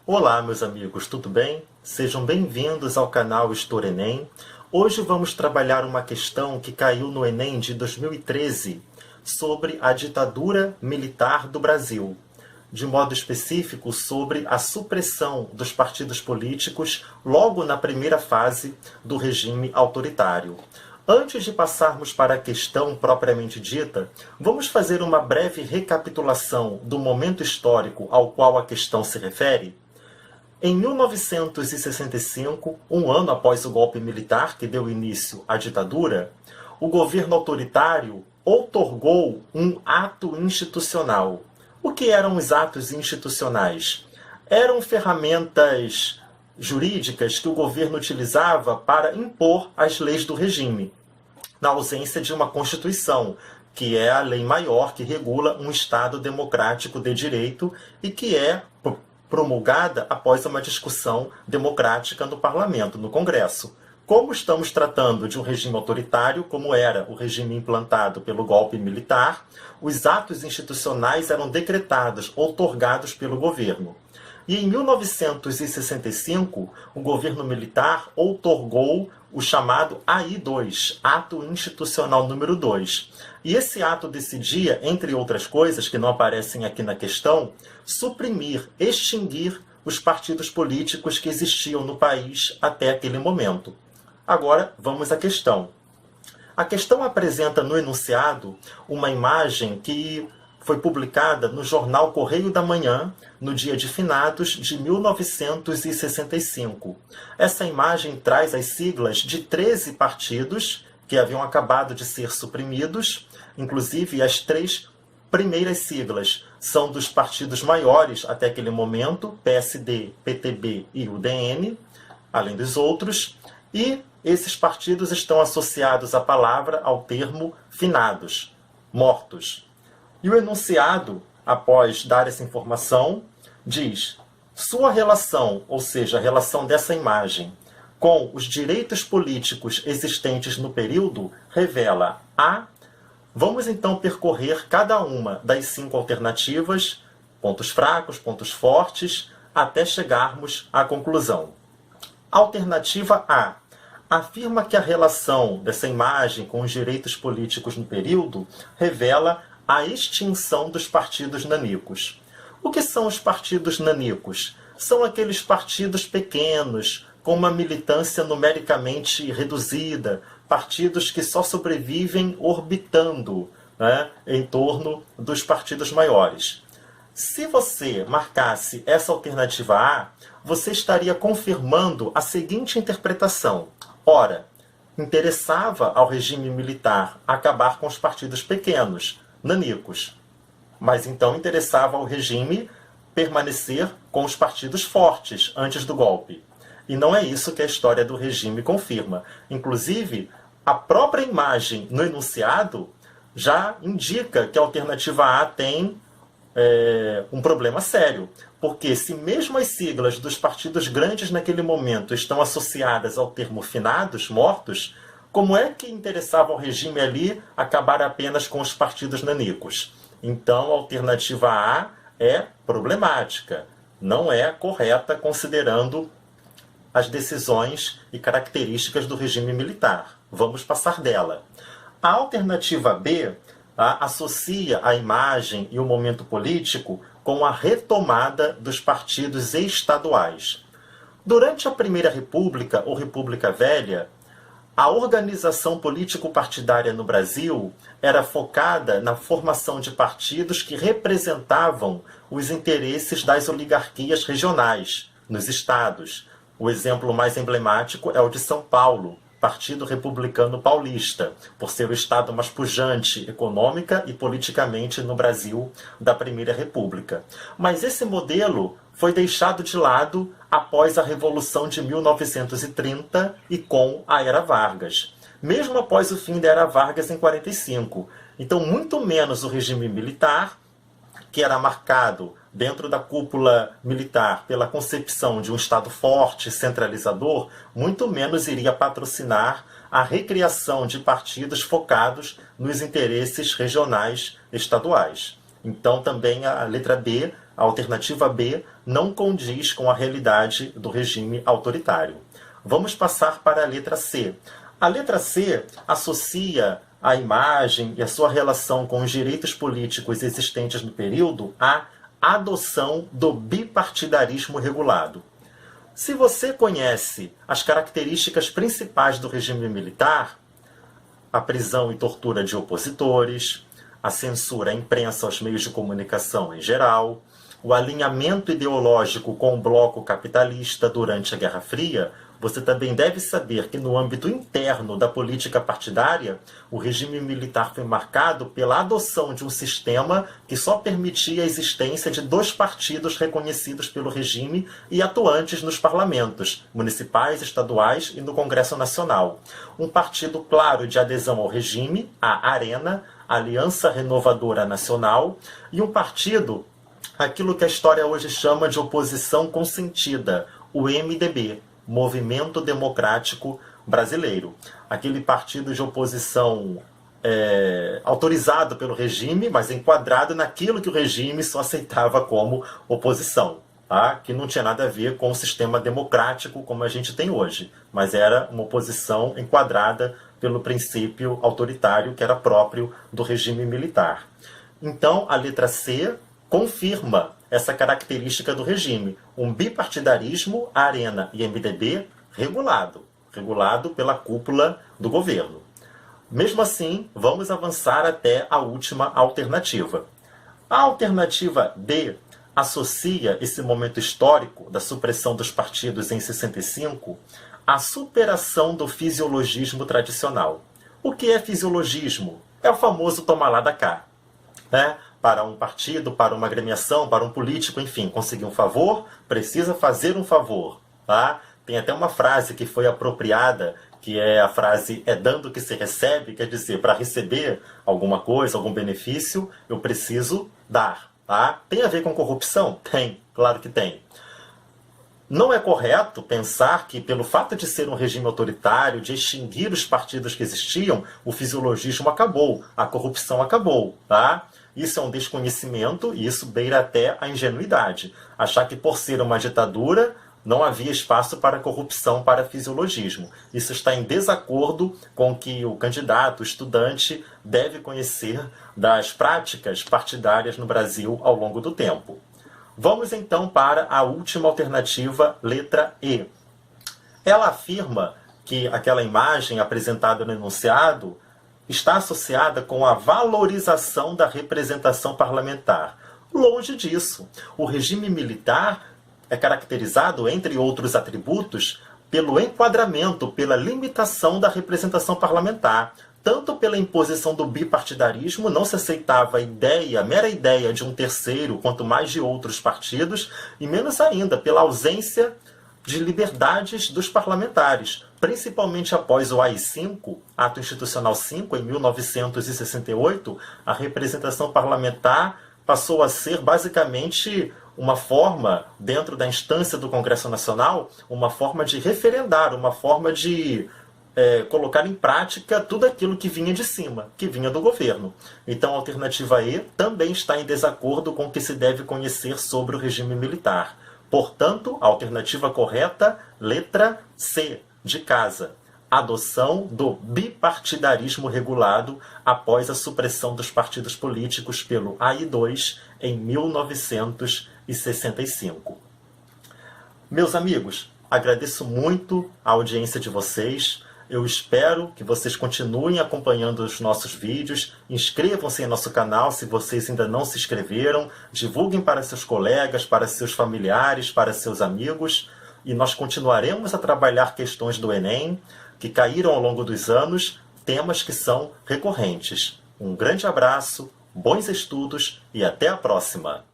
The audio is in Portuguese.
Olá, meus amigos, tudo bem? Sejam bem-vindos ao canal Estoura Enem. Hoje vamos trabalhar uma questão que caiu no Enem de 2013 sobre a ditadura militar do Brasil. De modo específico, sobre a supressão dos partidos políticos logo na primeira fase do regime autoritário. Antes de passarmos para a questão propriamente dita, vamos fazer uma breve recapitulação do momento histórico ao qual a questão se refere? Em 1965, um ano após o golpe militar que deu início à ditadura, o governo autoritário outorgou um ato institucional. O que eram os atos institucionais? Eram ferramentas jurídicas que o governo utilizava para impor as leis do regime, na ausência de uma Constituição, que é a lei maior que regula um Estado democrático de direito e que é promulgada após uma discussão democrática no Parlamento, no Congresso. Como estamos tratando de um regime autoritário, como era o regime implantado pelo golpe militar, os atos institucionais eram decretados, outorgados pelo governo. E em 1965, o governo militar outorgou o chamado AI-2, Ato Institucional número 2. E esse ato decidia, entre outras coisas que não aparecem aqui na questão, suprimir, extinguir os partidos políticos que existiam no país até aquele momento. Agora, vamos à questão. A questão apresenta no enunciado uma imagem que foi publicada no jornal Correio da Manhã, no dia de finados de 1965. Essa imagem traz as siglas de 13 partidos que haviam acabado de ser suprimidos, inclusive as 3 primeiras siglas são dos partidos maiores até aquele momento, PSD, PTB e UDN, além dos outros, e esses partidos estão associados à palavra, ao termo finados, mortos. E o enunciado, após dar essa informação, diz: sua relação, ou seja, a relação dessa imagem, com os direitos políticos existentes no período, revela a... Vamos então percorrer cada uma das 5 alternativas, pontos fracos, pontos fortes, até chegarmos à conclusão. Alternativa A afirma que a relação dessa imagem com os direitos políticos no período revela a extinção dos partidos nanicos. O que são os partidos nanicos? São aqueles partidos pequenos, com uma militância numericamente reduzida, partidos que só sobrevivem orbitando, né, em torno dos partidos maiores. Se você marcasse essa alternativa A, você estaria confirmando a seguinte interpretação. Ora, interessava ao regime militar acabar com os partidos pequenos, nanicos, mas então interessava ao regime permanecer com os partidos fortes antes do golpe. E não é isso que a história do regime confirma. Inclusive, a própria imagem no enunciado já indica que a alternativa A tem um problema sério. Porque se mesmo as siglas dos partidos grandes naquele momento estão associadas ao termo finados, mortos, como é que interessava ao regime ali acabar apenas com os partidos nanicos? Então, a alternativa A é problemática. Não é correta considerando as decisões e características do regime militar. Vamos passar dela. A alternativa B associa a imagem e o momento político com a retomada dos partidos estaduais. Durante a Primeira República ou República Velha, a organização político-partidária no Brasil era focada na formação de partidos que representavam os interesses das oligarquias regionais, nos estados. O exemplo mais emblemático é o de São Paulo, Partido Republicano Paulista, por ser o estado mais pujante econômica e politicamente no Brasil da Primeira República. Mas esse modelo foi deixado de lado após a Revolução de 1930 e com a Era Vargas, mesmo após o fim da Era Vargas em 1945. Então, muito menos o regime militar, que era marcado dentro da cúpula militar pela concepção de um Estado forte, centralizador, muito menos iria patrocinar a recriação de partidos focados nos interesses regionais estaduais. Então, também a letra B a alternativa B não condiz com a realidade do regime autoritário. Vamos passar para a letra C. A letra C associa a imagem e a sua relação com os direitos políticos existentes no período à adoção do bipartidarismo regulado. Se você conhece as características principais do regime militar, a prisão e tortura de opositores, a censura à imprensa aos meios de comunicação em geral, o alinhamento ideológico com o bloco capitalista durante a Guerra Fria, você também deve saber que no âmbito interno da política partidária, o regime militar foi marcado pela adoção de um sistema que só permitia a existência de 2 partidos reconhecidos pelo regime e atuantes nos parlamentos, municipais, estaduais e no Congresso Nacional. Um partido claro de adesão ao regime, a ARENA, Aliança Renovadora Nacional, e um partido, aquilo que a história hoje chama de oposição consentida, o MDB, Movimento Democrático Brasileiro. Aquele partido de oposição autorizado pelo regime, mas enquadrado naquilo que o regime só aceitava como oposição, tá? Que não tinha nada a ver com o sistema democrático como a gente tem hoje, mas era uma oposição enquadrada pelo princípio autoritário que era próprio do regime militar. Então, a letra C confirma essa característica do regime, um bipartidarismo, ARENA e MDB regulado pela cúpula do governo. Mesmo assim, vamos avançar até a última alternativa. A alternativa D associa esse momento histórico da supressão dos partidos em 65 à superação do fisiologismo tradicional. O que é fisiologismo? É o famoso tomar lá da cá, né? Para um partido, para uma agremiação, para um político, enfim, conseguir um favor, precisa fazer um favor. Tá? Tem até uma frase que foi apropriada, que é a frase "é dando que se recebe", quer dizer, para receber alguma coisa, algum benefício, eu preciso dar. Tá? Tem a ver com corrupção? Tem, claro que tem. Não é correto pensar que, pelo fato de ser um regime autoritário, de extinguir os partidos que existiam, o fisiologismo acabou, a corrupção acabou. Tá? Isso é um desconhecimento e isso beira até a ingenuidade. Achar que por ser uma ditadura não havia espaço para corrupção, para fisiologismo. Isso está em desacordo com o que o candidato, o estudante, deve conhecer das práticas partidárias no Brasil ao longo do tempo. Vamos então para a última alternativa, letra E. Ela afirma que aquela imagem apresentada no enunciado está associada com a valorização da representação parlamentar. Longe disso. O regime militar é caracterizado, entre outros atributos, pelo enquadramento, pela limitação da representação parlamentar. Tanto pela imposição do bipartidarismo, não se aceitava a mera ideia de um terceiro, quanto mais de outros partidos, e menos ainda pela ausência de liberdades dos parlamentares, principalmente após o AI-5, Ato Institucional 5, em 1968, a representação parlamentar passou a ser basicamente uma forma, dentro da instância do Congresso Nacional, uma forma de referendar, uma forma de colocar em prática tudo aquilo que vinha de cima, que vinha do governo. Então a alternativa E também está em desacordo com o que se deve conhecer sobre o regime militar. Portanto, a alternativa correta, letra C, de casa. Adoção do bipartidarismo regulado após a supressão dos partidos políticos pelo AI-2 em 1965. Meus amigos, agradeço muito a audiência de vocês. Eu espero que vocês continuem acompanhando os nossos vídeos. Inscrevam-se em nosso canal se vocês ainda não se inscreveram. Divulguem para seus colegas, para seus familiares, para seus amigos. E nós continuaremos a trabalhar questões do Enem, que caíram ao longo dos anos, temas que são recorrentes. Um grande abraço, bons estudos e até a próxima!